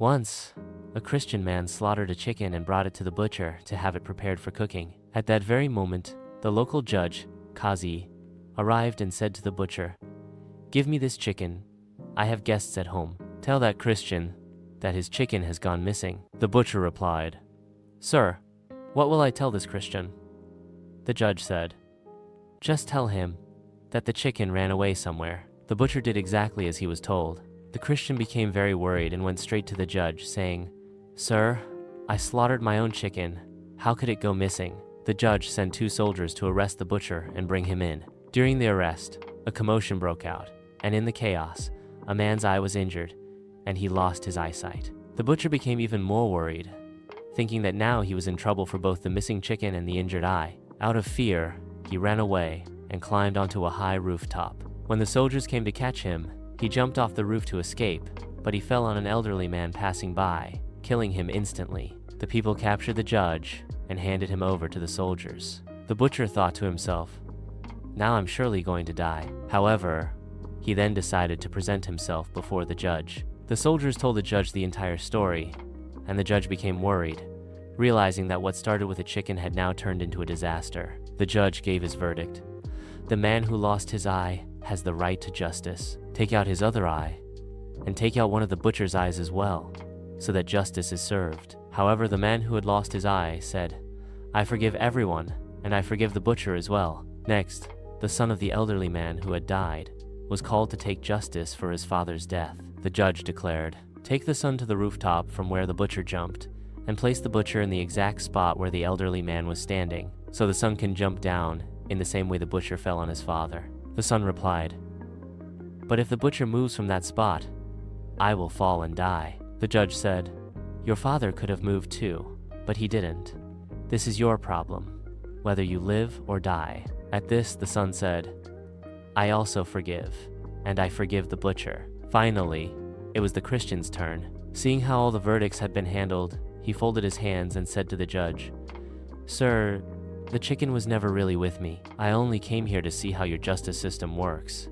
Once, a Christian man slaughtered a chicken and brought it to the butcher to have it prepared for cooking. At that very moment, the local judge, Qazi, arrived and said to the butcher, "Give me this chicken. I have guests at home. Tell that Christian that his chicken has gone missing." The butcher replied, "Sir, what will I tell this Christian?" The judge said, "Just tell him that the chicken ran away somewhere." The butcher did exactly as he was told. The Christian became very worried and went straight to the judge, saying, "Sir, I slaughtered my own chicken. How could it go missing?" The judge sent 2 soldiers to arrest the butcher and bring him in. During the arrest, a commotion broke out, and in the chaos, a man's eye was injured, and he lost his eyesight. The butcher became even more worried, thinking that now he was in trouble for both the missing chicken and the injured eye. Out of fear, he ran away and climbed onto a high rooftop. When the soldiers came to catch him, he jumped off the roof to escape, but he fell on an elderly man passing by, killing him instantly. The people captured the judge and handed him over to the soldiers. The butcher thought to himself, "Now I'm surely going to die." However, he then decided to present himself before the judge. The soldiers told the judge the entire story, and the judge became worried, realizing that what started with a chicken had now turned into a disaster. The judge gave his verdict. "The man who lost his eye has the right to justice. Take out his other eye, and take out one of the butcher's eyes as well, so that justice is served." However, the man who had lost his eye said, "I forgive everyone, and I forgive the butcher as well." Next, the son of the elderly man who had died was called to take justice for his father's death. The judge declared, "Take the son to the rooftop from where the butcher jumped, and place the butcher in the exact spot where the elderly man was standing, so the son can jump down in the same way the butcher fell on his father." The son replied, "But if the butcher moves from that spot, I will fall and die." The judge said, "Your father could have moved too, but he didn't. This is your problem, whether you live or die." At this, the son said, "I also forgive, and I forgive the butcher." Finally, it was the Christian's turn. Seeing how all the verdicts had been handled, he folded his hands and said to the judge, "Sir, the chicken was never really with me. I only came here to see how your justice system works.